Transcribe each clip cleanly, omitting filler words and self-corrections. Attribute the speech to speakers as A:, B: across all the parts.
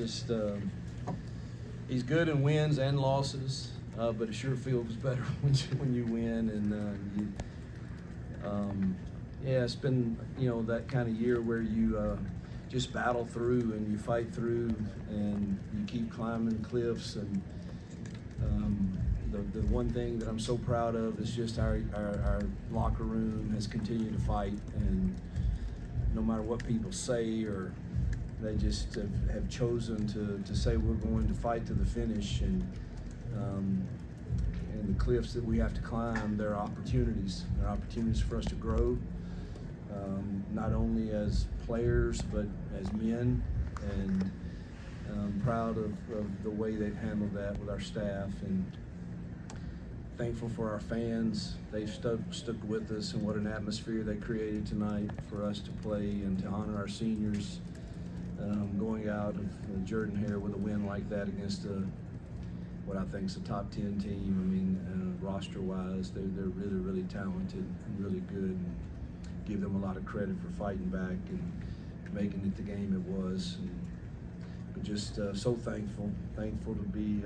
A: Just he's good in wins and losses, but it sure feels better when you win. And yeah, it's been that kind of year where you just battle through and you fight through and you keep climbing cliffs. And the one thing that I'm so proud of is just our locker room has continued to fight, and no matter what people say, or they just have chosen to say we're going to fight to the finish. And the cliffs that we have to climb, they're opportunities. They're opportunities for us to grow, not only as players but as men. And I'm proud of the way they've handled that with our staff, and thankful for our fans. They've stuck with us, and what an atmosphere they created tonight for us to play and to honor our seniors. Going out of Jordan-Hare with a win like that against what I think is a top 10 team. I mean, roster-wise, they're really, really talented and really good. And give them a lot of credit for fighting back and making it the game it was. And just so thankful to be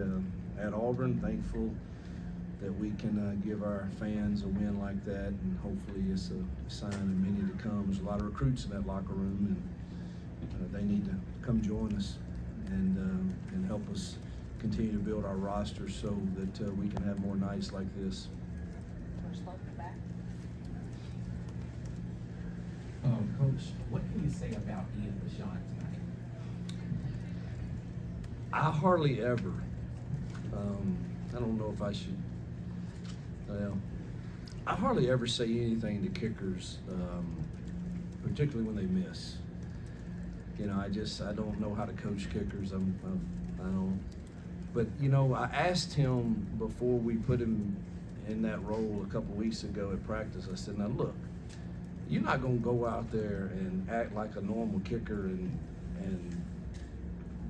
A: at Auburn. Thankful that we can give our fans a win like that, and hopefully it's a sign of many to come. There's a lot of recruits in that locker room, and they need to come join us and help us continue to build our roster so that we can have more nights like this.
B: Coach, what can you say about Ian Bashan tonight?
A: I hardly ever. I don't know if I should. I hardly ever say anything to kickers, particularly when they miss. I don't know how to coach kickers. I don't. But I asked him before we put him in that role a couple weeks ago at practice. I said, "Now look, you're not going to go out there and act like a normal kicker and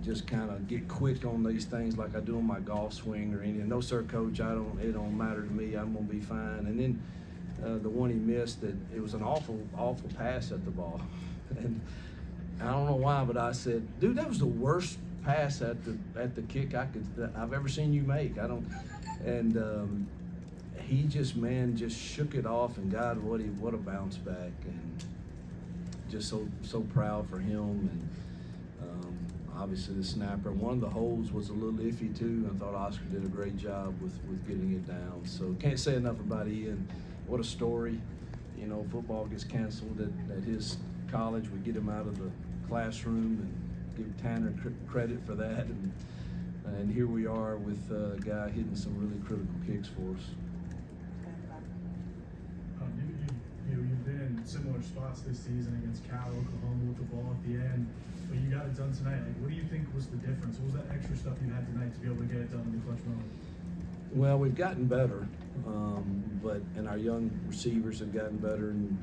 A: just kind of get quick on these things like I do on my golf swing or anything. No, sir, coach. It don't matter to me. I'm going to be fine." And then the one he missed, it was an awful pass at the ball, and I don't know why, but I said, "Dude, that was the worst pass at the kick I've ever seen you make." And he just shook it off, and God, what a bounce back, and just so proud for him. And obviously the snapper, one of the holds was a little iffy too. I thought Oscar did a great job with getting it down. So can't say enough about Ian. What a story. Football gets canceled at his college. We get him out of the classroom and give Tanner credit for that. And here we are with a guy hitting some really critical kicks for us.
C: You've been in similar spots this season against Cal, Oklahoma with the ball at the end, but you got it done tonight. What do you think was the difference? What was that extra stuff you had tonight to be able to get it done in the clutch moment?
A: Well, we've gotten better, and our young receivers have gotten better, and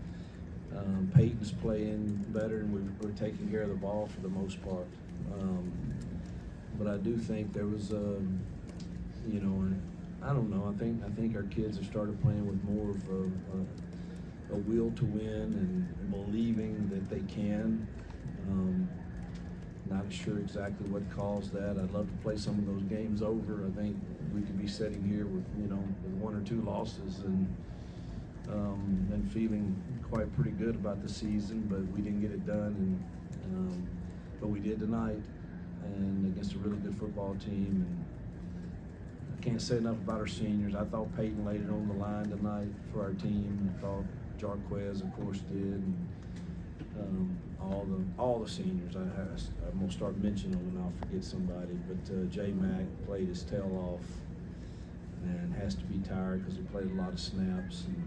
A: Peyton's playing better, and we're taking care of the ball for the most part. But I do think there was I don't know. I think our kids have started playing with more of a will to win and believing that they can. Not sure exactly what caused that. I'd love to play some of those games over. I think we could be sitting here with with one or two losses and feeling quite pretty good about the season, but we didn't get it done. But we did tonight, and against a really good football team. And I can't say enough about our seniors. I thought Peyton laid it on the line tonight for our team. I thought Jarquez, of course, did. And all the seniors. I'm gonna start mentioning them, and I'll forget somebody. But J Mac played his tail off, and has to be tired because he played a lot of snaps. And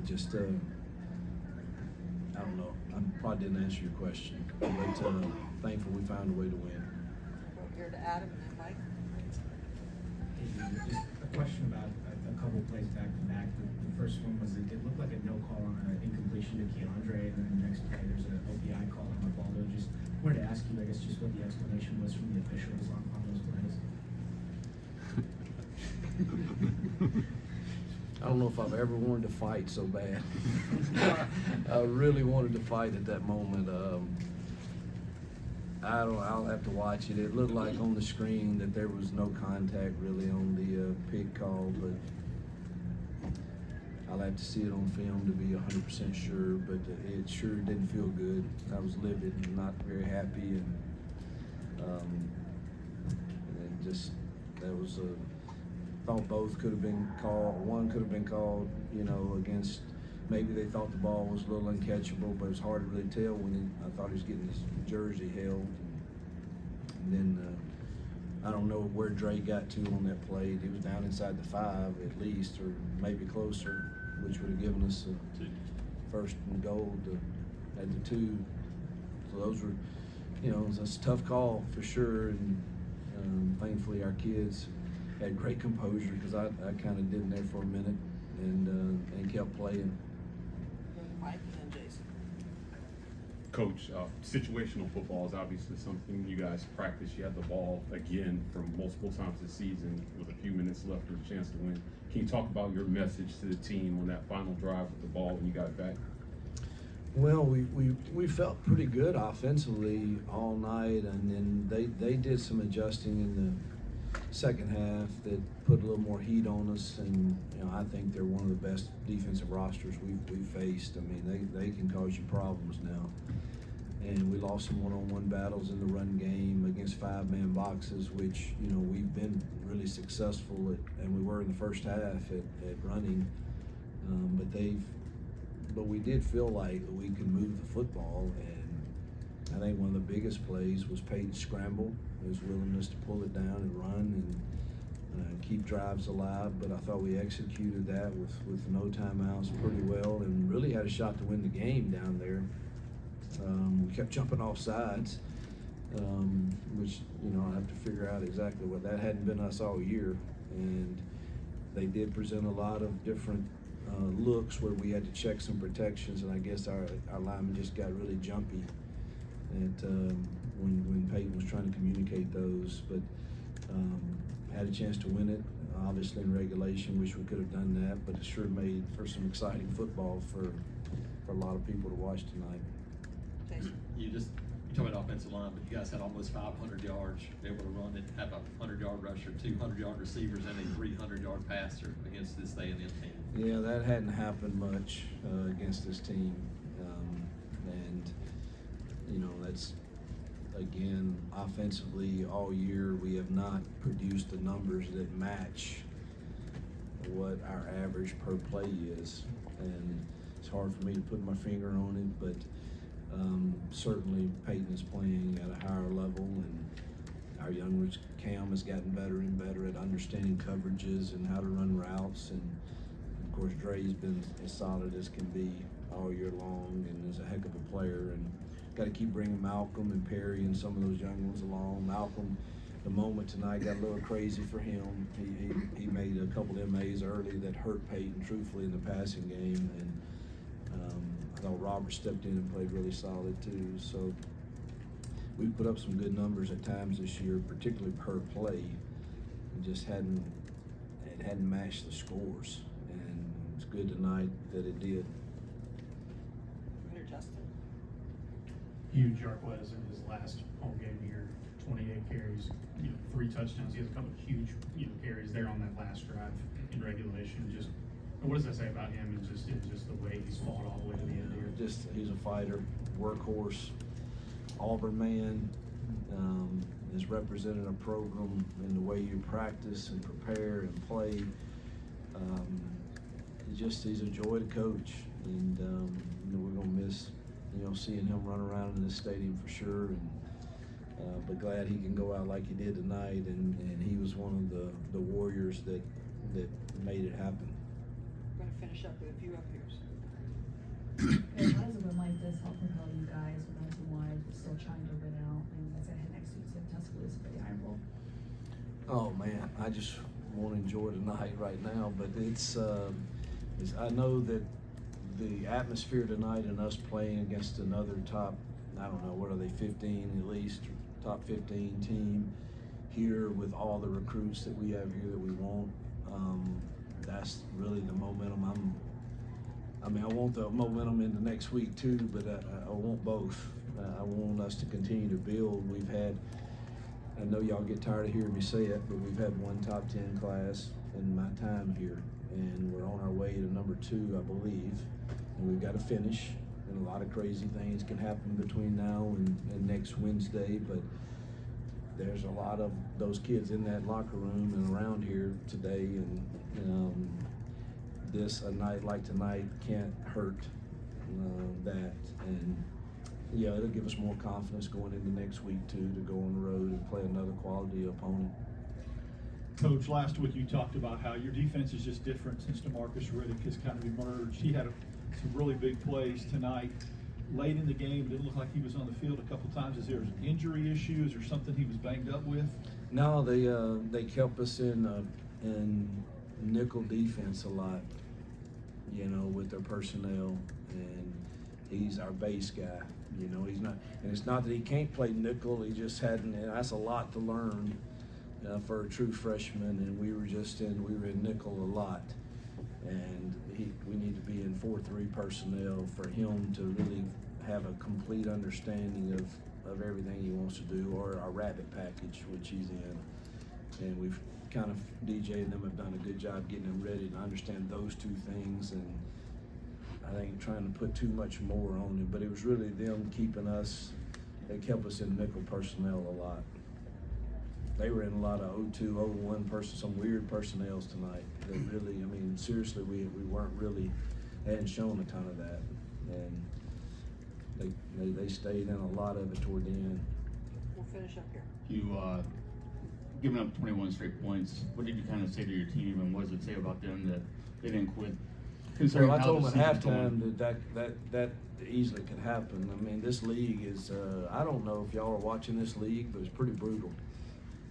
A: just I don't know. I probably didn't answer your question, but thankful we found a way to win.
D: We'll hear to Adam and then Mike.
B: Just a question about a couple plays back to back. The first one was it looked like a no call on an incompletion to Keandre, and then the next play there's an OPI call on Rivaldo. Just wanted to ask you, I guess, just what the explanation was from the officials on those plays.
A: I don't know if I've ever wanted to fight so bad. I really wanted to fight at that moment. I'll have to watch it. It looked like on the screen that there was no contact really on the pig call, but I'll have to see it on film to be 100% sure. But it sure didn't feel good. I was livid and not very happy, and just that was thought both could have been called. One could have been called, against. Maybe they thought the ball was a little uncatchable, but it's hard to really tell when I thought he was getting his jersey held. And then I don't know where Dre got to on that play. He was down inside the 5 at least, or maybe closer, which would have given us a first and goal at the 2. So those were, it's a tough call for sure. And thankfully our kids had great composure, because I kind of did in there for a minute and kept playing.
D: Mike and Jason.
E: Coach, situational football is obviously something you guys practice. You had the ball again from multiple times this season with a few minutes left with a chance to win. Can you talk about your message to the team on that final drive with the ball when you got it back?
A: Well, we felt pretty good offensively all night, and then they did some adjusting in the second half that put a little more heat on us, and I think they're one of the best defensive rosters we've faced. I mean, they can cause you problems now, and we lost some one-on-one battles in the run game against 5-man boxes, which we've been really successful at, and we were in the first half at running, but we did feel like we could move the football. And I think one of the biggest plays was Peyton's scramble, his willingness to pull it down and run and keep drives alive. But I thought we executed that with no timeouts pretty well, and really had a shot to win the game down there. We kept jumping off sides, which I have to figure out exactly what that hadn't been us all year. And they did present a lot of different looks where we had to check some protections, and I guess our linemen just got really jumpy when Peyton was trying to communicate those. But had a chance to win it, obviously in regulation. Wish we could have done that, but it sure made for some exciting football for a lot of people to watch tonight.
D: Jason.
F: You talk about offensive line, but you guys had almost 500 yards, be able to run it, have a 100-yard rusher, 200-yard receivers, and a 300-yard passer against this A&M team.
A: Yeah, that hadn't happened much against this team, and that's, again, offensively all year we have not produced the numbers that match what our average per play is, and it's hard for me to put my finger on it, but certainly Peyton is playing at a higher level, and our young Cam has gotten better and better at understanding coverages and how to run routes, and of course Dre's been as solid as can be all year long and is a heck of a player. And got to keep bringing Malcolm and Perry and some of those young ones along. Malcolm, the moment tonight got a little crazy for him. He made a couple of MAs early that hurt Peyton, truthfully, in the passing game, and I thought Robert stepped in and played really solid too. So we put up some good numbers at times this year, particularly per play. It just hadn't matched the scores, and it's good tonight that it did.
D: Here, Justin.
C: Hugh Freeze in his last home game here, 28 carries, 3 touchdowns. He has a couple of huge, carries there on that last drive in regulation. Just what does that say about him, and just the way he's fought all the way to the end here?
A: Just he's a fighter, workhorse, Auburn man. Has represented a program in the way you practice and prepare and play. He's a joy to coach, and we're gonna miss seeing him run around in this stadium for sure. And but glad he can go out like he did tonight, and he was one of the warriors that made it happen.
D: We're going to finish up with a few up here.
G: Okay, how does a win like this help propel you guys with that team-wide, but still trying to win out? And that's gonna hit next week to Tuscaloosa for the Iron Bowl.
A: Oh man, I just want to enjoy tonight right now. But I know that the atmosphere tonight and us playing against another top, I don't know, what are they, 15 at least, top 15 team here with all the recruits that we have here that we want. That's really the momentum I want the momentum in the next week too, but I want both. I want us to continue to build. We've had, I know y'all get tired of hearing me say it, but we've had one top 10 class in my time here, and we're on our way to number 2, I believe, and we've got to finish. And a lot of crazy things can happen between now and next Wednesday, but there's a lot of those kids in that locker room and around here today, and a night like tonight can't hurt that. And yeah, it'll give us more confidence going into next week too, to go on the road and play another quality opponent.
H: Coach, last week you talked about how your defense is just different since DeMarcus Riddick has kind of emerged. He had some really big plays tonight. Late in the game, it didn't look like he was on the field a couple times. Is there an injury issue? Is there something he was banged up with?
A: No, they kept us in nickel defense a lot, you know, with their personnel, and he's our base guy. You know, he's not, and it's not that he can't play nickel. He just hadn't, and that's a lot to learn for a true freshman. And we were in nickel a lot, and we need to be in 4-3 personnel for him to really have a complete understanding of everything he wants to do, or our rabbit package, which he's in. And we've kind of, DJ and them have done a good job getting him ready to understand those two things. And I think trying to put too much more on him, but it was really them keeping us. They kept us in nickel personnel a lot. They were in a lot of 0-2, 0-1 some weird personnels tonight. They really, I mean, seriously, we weren't really, hadn't shown a ton of that, and they stayed in a lot of it toward the end.
D: We'll finish up here.
I: You giving up 21 straight points. What did you kind of say to your team, and what does it say about them that they didn't quit?
A: Well, I told them at halftime that easily could happen. I mean, this league is, I don't know if y'all are watching this league, but it's pretty brutal.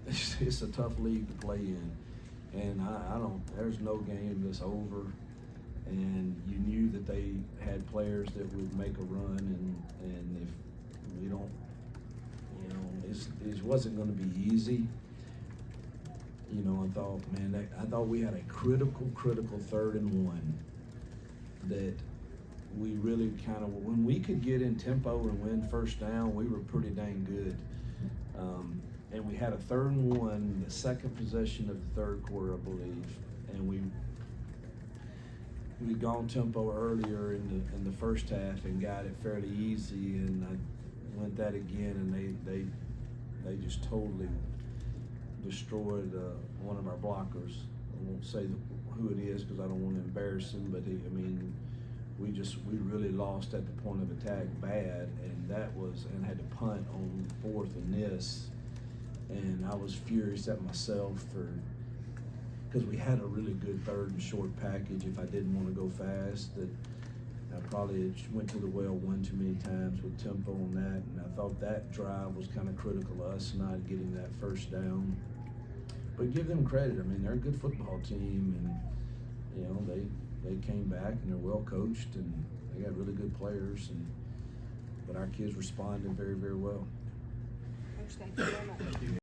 A: It's a tough league to play in. And there's no game that's over. And you knew that they had players that would make a run, and if we don't, you know, it wasn't going to be easy. You know, I thought we had a critical 3rd and 1 that we really kind of, when we could get in tempo and win first down, we were pretty dang good. And we had a 3rd and 1, the second possession of the 3rd quarter, I believe, and we'd gone tempo earlier in the first half and got it fairly easy, and I went that again, and they just totally destroyed one of our blockers. I won't say who it is because I don't want to embarrass him, but we really lost at the point of attack bad, and had to punt on 4th and this, and I was furious at myself because we had a really good 3rd and short package. If I didn't want to go fast, that I probably went to the well one too many times with tempo on that, and I thought that drive was kind of critical to us not getting that first down. But give them credit. I mean, they're a good football team, and you know they came back and they're well coached, and they got really good players, but our kids responded very, very well.
D: Coach, thank you very much.